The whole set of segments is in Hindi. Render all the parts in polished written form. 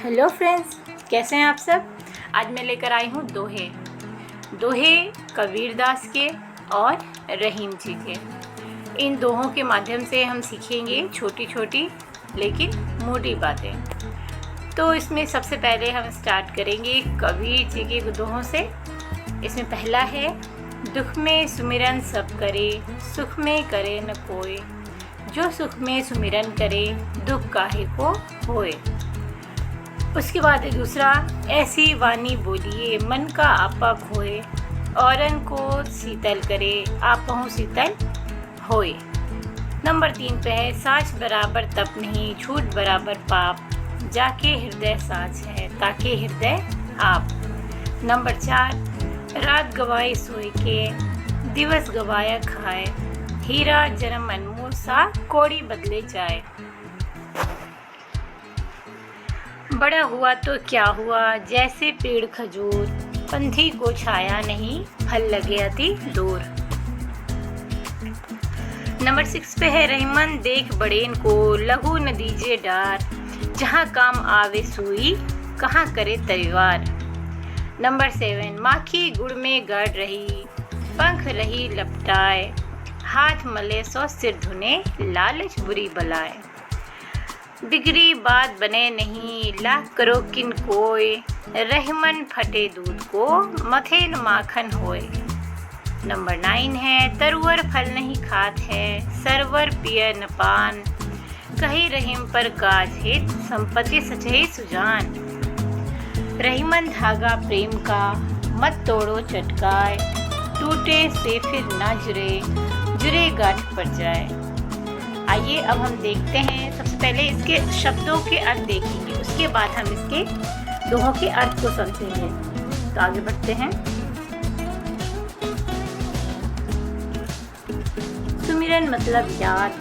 हेलो फ्रेंड्स, कैसे हैं आप सब। आज मैं लेकर आई हूँ दोहे कबीरदास के और रहीम जी के। इन दोहों के माध्यम से हम सीखेंगे छोटी छोटी लेकिन मोटी बातें। तो इसमें सबसे पहले हम स्टार्ट करेंगे कबीर जी के दोहों से। इसमें पहला है, दुख में सुमिरन सब करे, सुख में करे न कोई, जो सुख में सुमिरन करे, दुख काहे को होए। उसके बाद दूसरा, ऐसी वाणी बोलिए, मन का आपा खोए, औरन को शीतल करे, आपहु शीतल होए। नंबर 3 पे है, साँच बराबर तप नहीं, झूठ बराबर पाप, जाके हृदय साँच है, ताके हृदय आप। नंबर 4, रात गवाए सोए के, दिवस गवाया खाए, हीरा जन्म अनमोल सा, कौड़ी बदले जाए। बड़ा हुआ तो क्या हुआ, जैसे पेड़ खजूर, पंथी को छाया नहीं, फल लगे अति दूर। नंबर 6 पे है, रहीमन देख बड़ेन को, लघु न दीजिए डार, जहाँ काम आवे सुई, कहाँ करे तलवार। नंबर 7, माखी गुड़ में गड़ रही, पंख रही लपटाए, हाथ मले सौ सिर धुने, लालच बुरी बलाए। बिगड़ी बात बने नहीं, लाख करो किन कोय, रहीमन फटे दूध को, मथे न माखन होए। नंबर 9 है, तरुवर फल नहीं खात है, सरवर पिय न पान, कही रहीम पर काज हित, संपत्ति सचई सुजान। रहीमन धागा प्रेम का, मत तोड़ो चटकाए, टूटे से फिर ना जुरे, जुरे गांठ पर जाए। आइए अब हम देखते हैं, सबसे पहले इसके शब्दों के अर्थ देखेंगे, उसके बाद हम इसके दोहों के अर्थ को समझेंगे। तो आगे बढ़ते हैं। सुमिरन मतलब याद,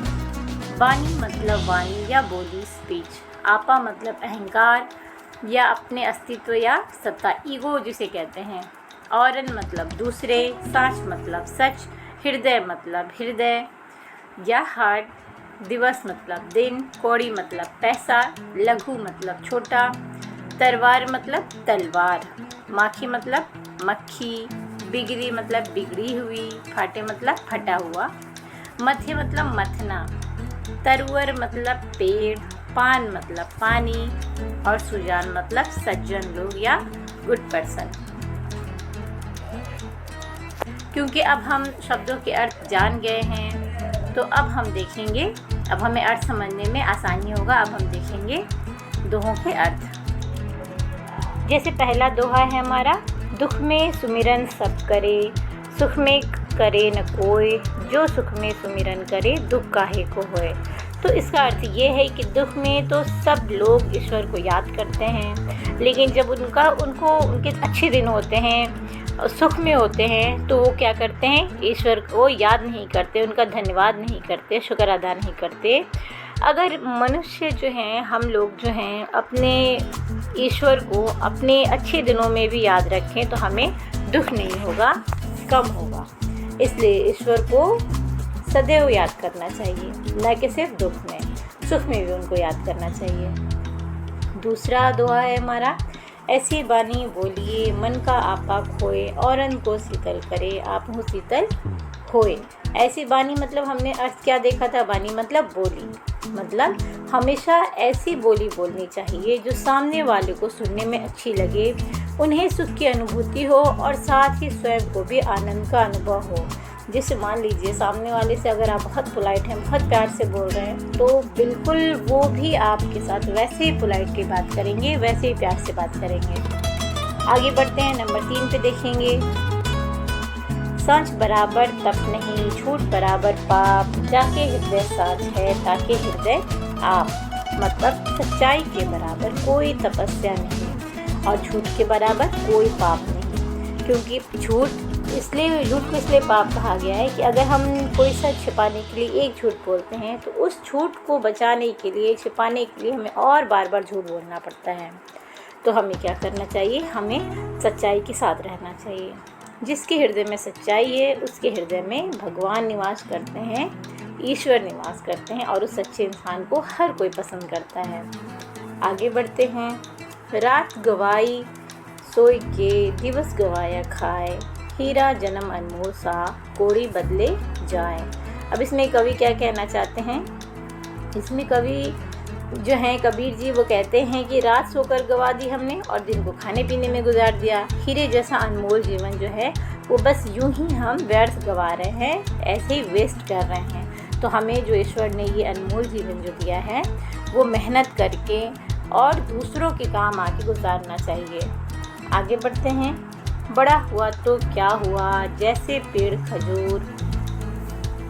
वाणी मतलब वाणी या बोली स्पीच, आपा मतलब अहंकार या अपने अस्तित्व या सत्ता, ईगो जिसे कहते हैं। औरन मतलब दूसरे, साँच मतलब सच, हृदय मतलब हृदय या हार्ट, दिवस मतलब दिन, कौड़ी मतलब पैसा, लघु मतलब छोटा, तलवार मतलब तलवार, माखी मतलब मक्खी, बिगड़ी मतलब बिगड़ी हुई, फाटे मतलब फटा हुआ, मथे मतलब मथना, तरुवर मतलब पेड़, पान मतलब पानी और सुजान मतलब सज्जन लोग या गुड पर्सन। क्योंकि अब हम शब्दों के अर्थ जान गए हैं, तो अब हम देखेंगे, अब हमें अर्थ समझने में आसानी होगा। अब हम देखेंगे दोहों के अर्थ। जैसे पहला दोहा है हमारा, दुख में सुमिरन सब करे, सुख में करे न कोई, जो सुख में सुमिरन करे, दुख काहे को होए। तो इसका अर्थ ये है कि दुख में तो सब लोग ईश्वर को याद करते हैं, लेकिन जब उनके अच्छे दिन होते हैं, सुख में होते हैं, तो वो क्या करते हैं, ईश्वर को याद नहीं करते, उनका धन्यवाद नहीं करते, शुक्र अदा नहीं करते। अगर मनुष्य जो हैं, हम लोग जो हैं, अपने ईश्वर को अपने अच्छे दिनों में भी याद रखें तो हमें दुख नहीं होगा, कम होगा। इसलिए ईश्वर को सदैव याद करना चाहिए, न कि सिर्फ दुख में, सुख में भी उनको याद करना चाहिए। दूसरा दोहा है हमारा, ऐसी वाणी बोलिए, मन का आपा खोए, औरन को शीतल करे, आपहु शीतल होए। ऐसी वाणी मतलब हमने अर्थ क्या देखा था, वाणी मतलब बोली, मतलब हमेशा ऐसी बोली बोलनी चाहिए जो सामने वाले को सुनने में अच्छी लगे, उन्हें सुख की अनुभूति हो और साथ ही स्वयं को भी आनंद का अनुभव हो। जैसे मान लीजिए सामने वाले से अगर आप बहुत पोलाइट हैं, बहुत प्यार से बोल रहे हैं, तो बिल्कुल वो भी आपके साथ वैसे ही पोलाइटली बात करेंगे, वैसे ही प्यार से बात करेंगे। आगे बढ़ते हैं, नंबर 3 पे देखेंगे, साँच बराबर तप नहीं, झूठ बराबर पाप, जाके हृदय साँच है, ताके हृदय आप। मतलब सच्चाई के बराबर कोई तपस्या नहीं और झूठ के बराबर कोई पाप नहीं। क्योंकि झूठ को इसलिए पाप कहा गया है कि अगर हम कोई सच छिपाने के लिए एक झूठ बोलते हैं, तो उस झूठ को बचाने के लिए, छिपाने के लिए हमें और बार बार झूठ बोलना पड़ता है। तो हमें क्या करना चाहिए, हमें सच्चाई के साथ रहना चाहिए। जिसके हृदय में सच्चाई है, उसके हृदय में भगवान निवास करते हैं, ईश्वर निवास करते हैं, और उस सच्चे इंसान को हर कोई पसंद करता है। आगे बढ़ते हैं। रात गवाई सोई के दिवस गवाया खाए, हीरा जन्म अनमोल सा कोड़ी बदले जाए। अब इसमें कवि क्या कहना चाहते हैं? इसमें कवि जो हैं कबीर जी वो कहते हैं कि रात सोकर गवा दी हमने और दिन को खाने पीने में गुजार दिया। हीरे जैसा अनमोल जीवन जो है वो बस यूं ही हम व्यर्थ गवा रहे हैं, ऐसे ही वेस्ट कर रहे हैं। तो हमें जो ईश्वर ने ये अनमोल जीवन जो दिया है वो मेहनत करके और दूसरों के काम आके गुजारना चाहिए। आगे बढ़ते हैं। बड़ा हुआ तो क्या हुआ जैसे पेड़ खजूर,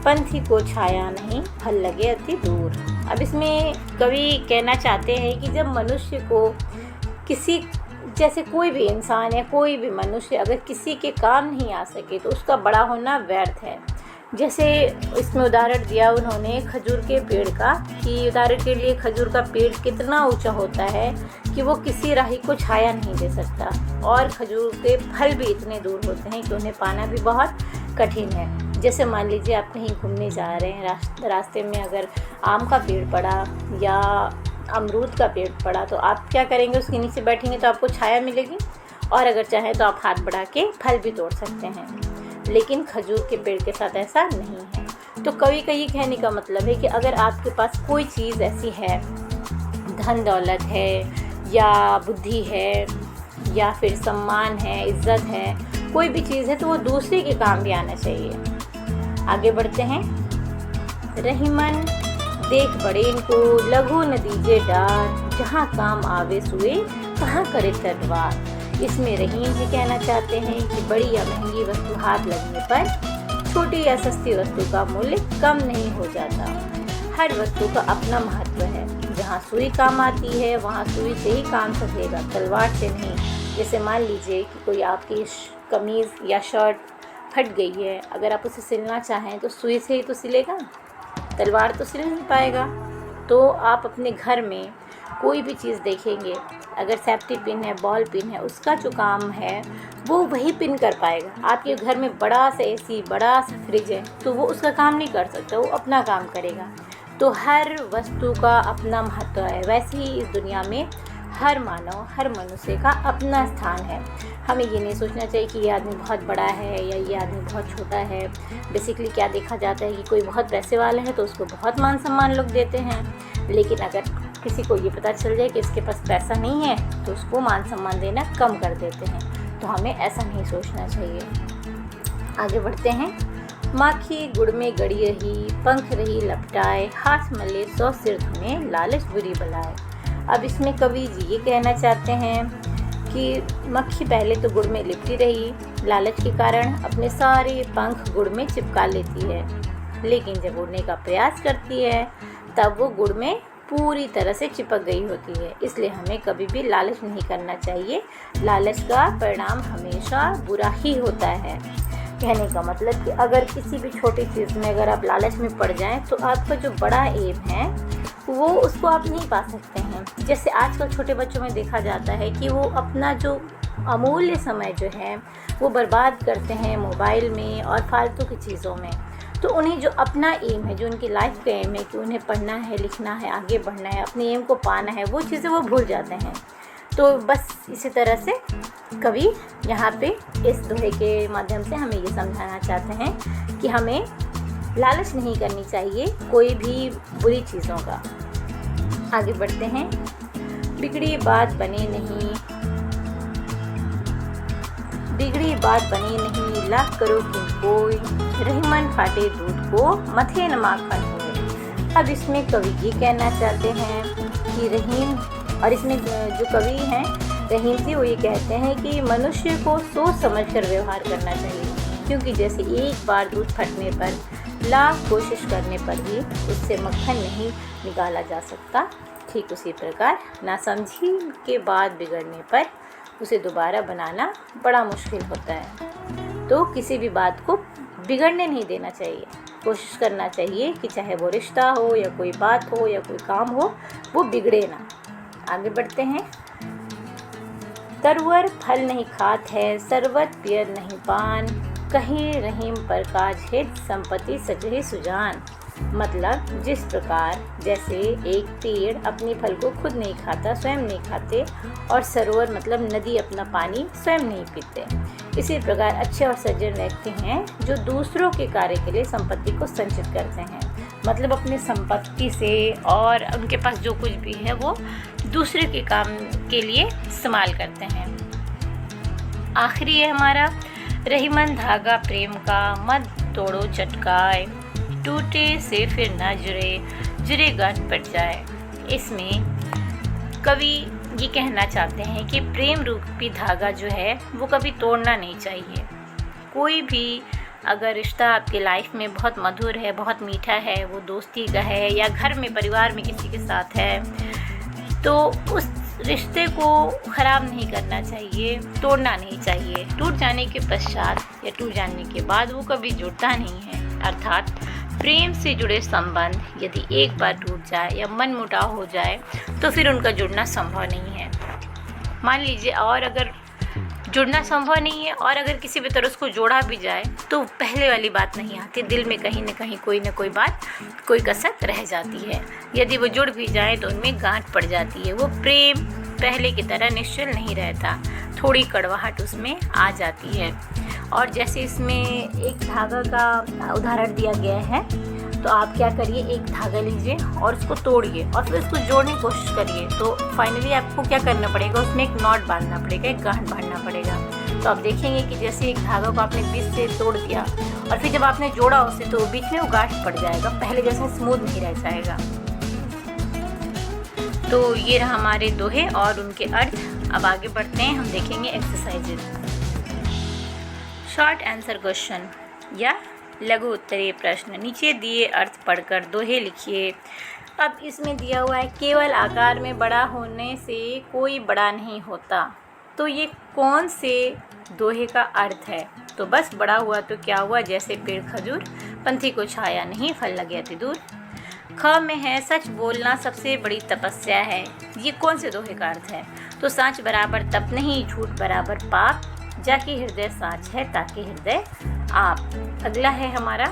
पंथी को छाया नहीं फल लगे अति दूर। अब इसमें कवि कहना चाहते हैं कि जब मनुष्य को किसी जैसे कोई भी इंसान या कोई भी मनुष्य अगर किसी के काम नहीं आ सके तो उसका बड़ा होना व्यर्थ है। जैसे इसमें उदाहरण दिया उन्होंने खजूर के पेड़ का, कि उदाहरण के लिए खजूर का पेड़ कितना ऊंचा होता है कि वो किसी राही को छाया नहीं दे सकता, और खजूर के फल भी इतने दूर होते हैं कि उन्हें पाना भी बहुत कठिन है। जैसे मान लीजिए आप कहीं घूमने जा रहे हैं, रास्ते में अगर आम का पेड़ पड़ा या अमरूद का पेड़ पड़ा तो आप क्या करेंगे? उसके नीचे बैठेंगे तो आपको छाया मिलेगी, और अगर चाहें तो आप हाथ बढ़ा के फल भी तोड़ सकते हैं। लेकिन खजूर के पेड़ के साथ ऐसा नहीं है। तो कवि का ये कहने का मतलब है कि अगर आपके पास कोई चीज़ ऐसी है, धन दौलत है या बुद्धि है या फिर सम्मान है, इज्जत है, कोई भी चीज़ है तो वो दूसरे के काम भी आना चाहिए। आगे बढ़ते हैं। रहीमन देख बड़े इनको लघु न दीजे डार, जहाँ काम आवे सुए कहाँ करे तलवार। इसमें रहीम जी कहना चाहते हैं कि बड़ी या महंगी वस्तु हाथ लगने पर छोटी या सस्ती वस्तु का मूल्य कम नहीं हो जाता। हर वस्तु का अपना महत्व है। जहाँ सुई काम आती है वहाँ सुई से ही काम सकेगा, तलवार से नहीं। जैसे मान लीजिए कि कोई आपकी कमीज़ या शर्ट फट गई है, अगर आप उसे सिलना चाहें तो सुई से ही तो सिलेगा, तलवार तो सिल नहीं पाएगा। तो आप अपने घर में कोई भी चीज़ देखेंगे, अगर सेफ्टी पिन है, बॉल पिन है, उसका जो काम है वो वही पिन कर पाएगा। आपके घर में बड़ा सा एसी, बड़ा सा फ्रिज है तो वो उसका काम नहीं कर सकता, वो अपना काम करेगा। तो हर वस्तु का अपना महत्व है। वैसे ही इस दुनिया में हर मानव, हर मनुष्य का अपना स्थान है। हमें ये नहीं सोचना चाहिए कि ये आदमी बहुत बड़ा है या ये आदमी बहुत छोटा है। बेसिकली क्या देखा जाता है कि कोई बहुत पैसे वाला है तो उसको बहुत मान सम्मान लोग देते हैं, लेकिन अगर किसी को ये पता चल जाए कि इसके पास पैसा नहीं है तो उसको मान सम्मान देना कम कर देते हैं। तो हमें ऐसा नहीं सोचना चाहिए। आगे बढ़ते हैं। माखी गुड़ में गड़ी रही, पंख रही लपटाए, हाथ मले 100 सिर धुने, लालच बुरी बलाए। अब इसमें कवि जी ये कहना चाहते हैं कि मक्खी पहले तो गुड़ में लिपटी रही, लालच के कारण अपने सारे पंख गुड़ में चिपका लेती है, लेकिन जब उड़ने का प्रयास करती है तब वो गुड़ में पूरी तरह से चिपक गई होती है। इसलिए हमें कभी भी लालच नहीं करना चाहिए। लालच का परिणाम हमेशा बुरा ही होता है। कहने का मतलब कि अगर किसी भी छोटी चीज़ में अगर आप लालच में पड़ जाएं तो आपका जो बड़ा एम है वो उसको आप नहीं पा सकते हैं। जैसे आजकल छोटे बच्चों में देखा जाता है कि वो अपना जो अमूल्य समय जो है वो बर्बाद करते हैं मोबाइल में और फालतू की चीज़ों में। तो उन्हें जो अपना एम है, जो उनकी लाइफ का एम है कि उन्हें पढ़ना है, लिखना है, आगे बढ़ना है, अपने एम को पाना है, वो चीज़ें वो भूल जाते हैं। तो बस इसी तरह से कवि यहाँ पे इस दोहे के माध्यम से हमें ये समझाना चाहते हैं कि हमें लालच नहीं करनी चाहिए कोई भी बुरी चीज़ों का। आगे बढ़ते हैं। बिगड़ी बात बने नहीं, बिगड़ी बात बने नहीं, लाख करो कि कोई, रहीमन फाटे दूध को, मथे न माखन होए। अब इसमें कवि ये कहना चाहते हैं कि रहीम, और इसमें जो कवि हैं रहीम जी वो ये कहते हैं कि मनुष्य को सोच समझकर व्यवहार करना चाहिए, क्योंकि जैसे एक बार दूध फटने पर लाख कोशिश करने पर भी उससे मक्खन नहीं निकाला जा सकता, ठीक उसी प्रकार नासमझी के बाद बिगड़ने पर उसे दोबारा बनाना बड़ा मुश्किल होता है। तो किसी भी बात को बिगड़ने नहीं देना चाहिए, कोशिश करना चाहिए कि चाहे वो रिश्ता हो या कोई बात हो या कोई काम हो, वो बिगड़े ना। आगे बढ़ते हैं। तरवर फल नहीं खात है, शरबत पियर नहीं पान, कहीं रहीम पर काज हित, संपत्ति सजही सुजान। मतलब जिस प्रकार जैसे एक पेड़ अपने फल को खुद नहीं खाता, स्वयं नहीं खाते, और सरोवर मतलब नदी अपना पानी स्वयं नहीं पीते, इसी प्रकार अच्छे और सज्जन व्यक्ति हैं जो दूसरों के कार्य के लिए संपत्ति को संचित करते हैं। मतलब अपनी संपत्ति से और उनके पास जो कुछ भी है वो दूसरे के काम के लिए इस्तेमाल करते हैं। आखिरी है हमारा, रहीमन धागा प्रेम का, मत तोड़ो चटकाए, टूटे से फिर ना जुड़े, जुड़े गांठ पड़ जाए। इसमें कवि ये कहना चाहते हैं कि प्रेम रूपी धागा जो है वो कभी तोड़ना नहीं चाहिए। कोई भी अगर रिश्ता आपके लाइफ में बहुत मधुर है, बहुत मीठा है, वो दोस्ती का है या घर में परिवार में किसी के साथ है, तो उस रिश्ते को ख़राब नहीं करना चाहिए, तोड़ना नहीं चाहिए। टूट जाने के पश्चात या टूट जाने के बाद वो कभी जुड़ता नहीं है। अर्थात प्रेम से जुड़े संबंध यदि एक बार टूट जाए या मन मुटाव हो जाए तो फिर उनका जुड़ना संभव नहीं है। मान लीजिए, और अगर जुड़ना संभव नहीं है और अगर किसी भी तरह उसको जोड़ा भी जाए तो पहले वाली बात नहीं आती, दिल में कहीं ना कहीं कोई ना कोई बात, कोई कसक रह जाती है। यदि वो जुड़ भी जाए तो उनमें गांठ पड़ जाती है, वो प्रेम पहले की तरह निश्चल नहीं रहता, थोड़ी कड़वाहट उसमें आ जाती है। और जैसे इसमें एक धागा का उदाहरण दिया गया है, तो आप क्या करिए, एक धागा लीजिए और उसको तोड़िए और फिर उसको जोड़ने की कोशिश करिए, तो फाइनली आपको क्या करना पड़ेगा, उसमें एक नॉट बांधना पड़ेगा, एक गांठ बांधना पड़ेगा। तो आप देखेंगे कि जैसे एक धागा को आपने बीच से तोड़ दिया और फिर जब आपने जोड़ा उसे तो बीच में वो गांठ पड़ जाएगा, पहले जैसा स्मूथ नहीं रह जाएगा। तो ये रहा हमारे दोहे और उनके अर्थ। अब आगे बढ़ते हैं, हम देखेंगे एक्सरसाइजेज। शॉर्ट आंसर क्वेश्चन या लघु उत्तरीय प्रश्न। नीचे दिए अर्थ पढ़कर दोहे लिखिए। अब इसमें दिया हुआ है, केवल आकार में बड़ा होने से कोई बड़ा नहीं होता। तो ये कौन से दोहे का अर्थ है? तो बस बड़ा हुआ तो क्या हुआ, जैसे पेड़ खजूर, पंथी को छाया नहीं, फल लगे अति दूर। ख में है, सच बोलना सबसे बड़ी तपस्या है। ये कौन से दोहे का अर्थ है? तो साँच बराबर तप नहीं, झूठ बराबर पाप, जाके हृदय साँच है ताकि हृदय आप। अगला है हमारा,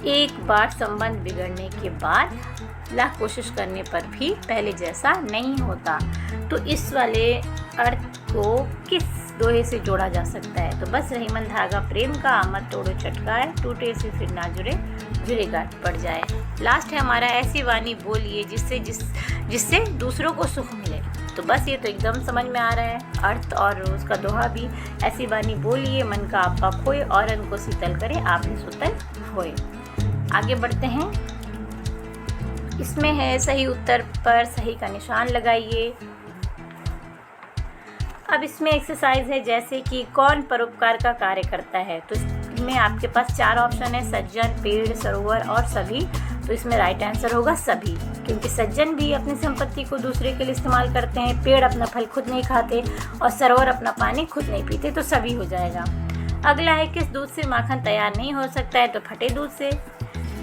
एक बार संबंध बिगड़ने के बाद लाख कोशिश करने पर भी पहले जैसा नहीं होता। तो इस वाले अर्थ को किस दोहे से जोड़ा जा सकता है? तो बस रहीमन धागा प्रेम का, मत तोड़ो चटकाए, टूटे से फिर ना जुड़े, जुड़े गांठ पड़ जाए। लास्ट है हमारा, ऐसी वाणी बोलिए जिससे दूसरों को सुख मिले। तो बस ये तो एकदम समझ में आ रहा है अर्थ और उसका दोहा भी। ऐसी वाणी बोलिए मन का आपा खोए, और अन्न को शीतल करे आप ही सुतल होए। आगे बढ़ते हैं, इसमें है सही उत्तर पर सही का निशान लगाइए। अब इसमें एक्सरसाइज है, जैसे कि कौन परोपकार का कार्य करता है। तो इसमें आपके पास 4 ऑप्शन है, सज्जन, पेड़, सरोवर और सभी। तो इसमें राइट आंसर होगा सभी, क्योंकि सज्जन भी अपनी संपत्ति को दूसरे के लिए इस्तेमाल करते हैं, पेड़ अपना फल खुद नहीं खाते और सरोवर अपना पानी खुद नहीं पीते, तो सभी हो जाएगा। अगला है, किस दूध से माखन तैयार नहीं हो सकता है? तो फटे दूध से।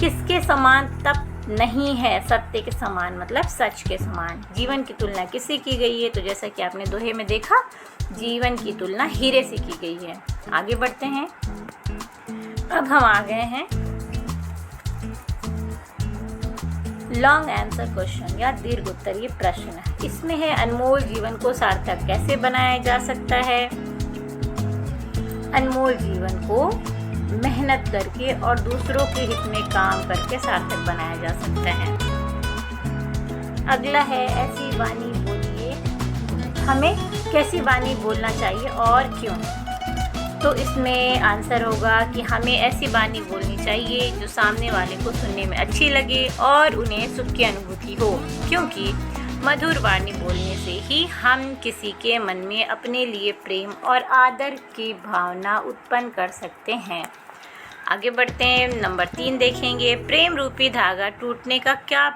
किसके समान तप नहीं है? सत्य के समान, मतलब सच के समान। जीवन की तुलना किससे की गई है? तो जैसा कि आपने दोहे में देखा, जीवन की तुलना हीरे से की गई है। आगे बढ़ते हैं, अब हम आ गए हैं लॉन्ग आंसर क्वेश्चन या दीर्घ उत्तरीय प्रश्न। इसमें है, अनमोल जीवन को सार्थक कैसे बनाया जा सकता है? अनमोल जीवन को मेहनत करके और दूसरों के हित में काम करके सार्थक बनाया जा सकता है। अगला है, ऐसी वाणी बोलिए, हमें कैसी वाणी बोलना चाहिए और क्यों? तो इसमें आंसर होगा कि हमें ऐसी वाणी बोलनी चाहिए जो सामने वाले को सुनने में अच्छी लगे और उन्हें सुख की अनुभूति हो, क्योंकि मधुर वाणी बोलने से ही हम किसी के मन में अपने लिए प्रेम और आदर की भावना उत्पन्न कर सकते हैं। आगे बढ़ते हैं, नंबर 3 देखेंगे, प्रेम रूपी धागा टूटने का क्या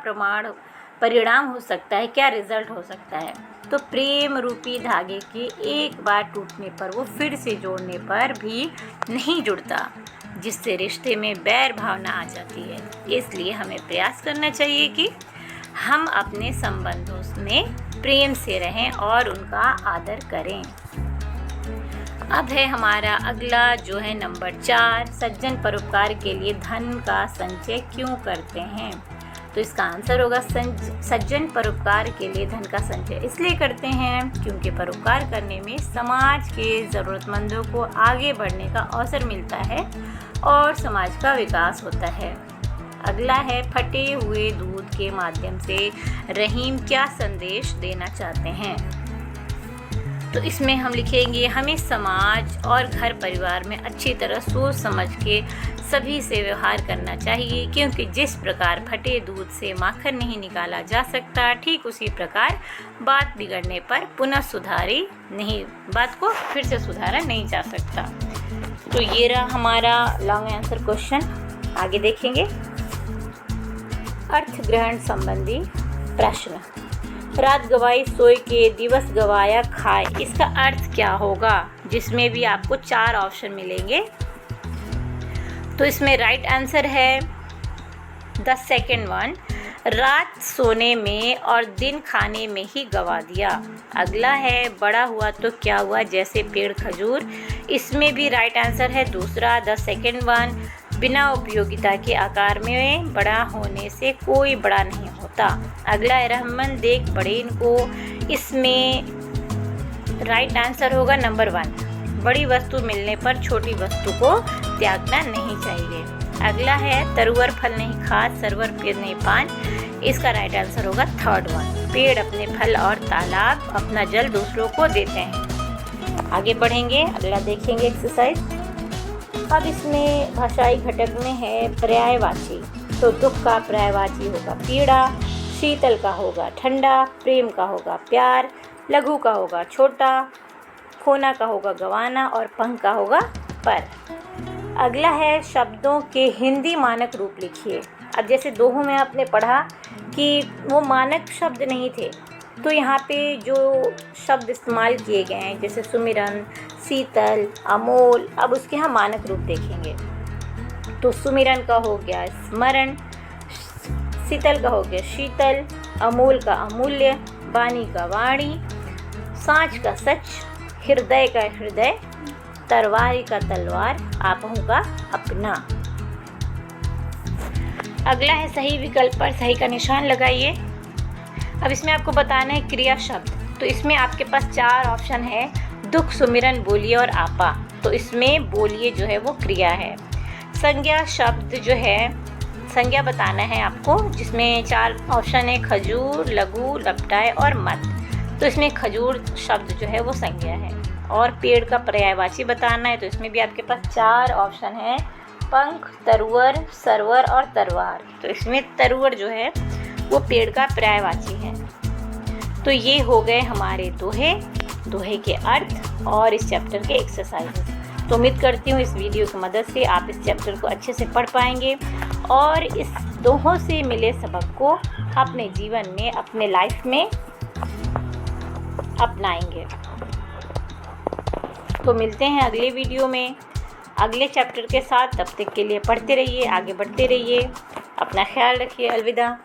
परिणाम हो सकता है, क्या रिजल्ट हो सकता है? तो प्रेम रूपी धागे के एक बार टूटने पर वो फिर से जोड़ने पर भी नहीं जुड़ता, जिससे रिश्ते में बैर भावना आ जाती है। इसलिए हमें प्रयास करना चाहिए कि हम अपने संबंधों में प्रेम से रहें और उनका आदर करें। अब है हमारा अगला जो है नंबर 4, सज्जन परोपकार के लिए धन का संचय क्यों करते हैं। तो इसका आंसर होगा सज्जन परोपकार के लिए धन का संचय इसलिए करते हैं क्योंकि परोपकार करने में समाज के ज़रूरतमंदों को आगे बढ़ने का अवसर मिलता है और समाज का विकास होता है। अगला है फटे हुए दूध के माध्यम से रहीम क्या संदेश देना चाहते हैं। तो इसमें हम लिखेंगे हमें समाज और घर परिवार में अच्छी तरह सोच समझ के सभी से व्यवहार करना चाहिए, क्योंकि जिस प्रकार फटे दूध से माखन नहीं निकाला जा सकता, ठीक उसी प्रकार बात बिगड़ने पर बात को फिर से सुधारा नहीं जा सकता। तो ये रहा हमारा लॉन्ग आंसर क्वेश्चन। आगे देखेंगे अर्थ ग्रहण संबंधी प्रश्न। रात गवाई सोए के, दिवस गवाया खाए, इसका अर्थ क्या होगा, जिसमें भी आपको 4 ऑप्शन मिलेंगे। तो इसमें राइट आंसर है द सेकंड वन, रात सोने में और दिन खाने में ही गवा दिया। अगला है बड़ा हुआ तो क्या हुआ, जैसे पेड़ खजूर, इसमें भी राइट आंसर है दूसरा द सेकंड वन, बिना उपयोगिता के आकार में बड़ा होने से कोई बड़ा नहीं होता। अगला है रहमन देख बड़े इनको, इसमें राइट आंसर होगा नंबर 1, बड़ी वस्तु मिलने पर छोटी वस्तु को त्यागना नहीं चाहिए। अगला है तरुवर फल नहीं खाद, सरवर पेड़ नहीं पान, इसका राइट आंसर होगा थर्ड वन, पेड़ अपने फल और तालाब अपना जल दूसरों को देते हैं। आगे बढ़ेंगे, अगला देखेंगे एक्सरसाइज। अब इसमें भाषाई घटक में है पर्यायवाची। तो दुख का पर्यायवाची होगा पीड़ा, शीतल का होगा ठंडा, प्रेम का होगा प्यार, लघु का होगा छोटा, खोना का होगा गंवाना और पंख का होगा पर। अगला है शब्दों के हिंदी मानक रूप लिखिए। अब जैसे दोहों में आपने पढ़ा कि वो मानक शब्द नहीं थे, तो यहाँ पे जो शब्द इस्तेमाल किए गए हैं जैसे सुमिरन, शीतल, अमोल, अब उसके हम मानक रूप देखेंगे। तो सुमिरन का हो गया स्मरण, शीतल का हो गया शीतल, अमोल का अमूल्य, वाणी का वाणी, साँच का सच, हृदय का हृदय, तरवारी का तलवार, आपहू का अपना। अगला है सही विकल्प पर सही का निशान लगाइए। अब इसमें आपको बताना है क्रिया शब्द। तो इसमें आपके पास 4 ऑप्शन है, दुख, सुमिरन, बोलिए और आपा। तो इसमें बोलिए जो है वो क्रिया है। संज्ञा शब्द जो है, संज्ञा बताना है आपको, जिसमें 4 ऑप्शन है खजूर, लघु, लपटाए और मत। तो इसमें खजूर शब्द जो है वो संज्ञा है। और पेड़ का पर्यायवाची बताना है, तो इसमें भी आपके पास 4 ऑप्शन है, पंख, तरुवर, सरवर और तरवार। तो इसमें तरुवर जो है वो पेड़ का पर्यायवाची है। तो ये हो गए हमारे दोहे के अर्थ और इस चैप्टर के एक्सरसाइजेस। तो उम्मीद करती हूँ इस वीडियो की मदद से आप इस चैप्टर को अच्छे से पढ़ पाएंगे और इस दोहों से मिले सबक को अपने जीवन में, अपने लाइफ में अपनाएंगे। तो मिलते हैं अगले वीडियो में अगले चैप्टर के साथ। तब तक के लिए पढ़ते रहिए, आगे बढ़ते रहिए, अपना ख्याल रखिए। अलविदा।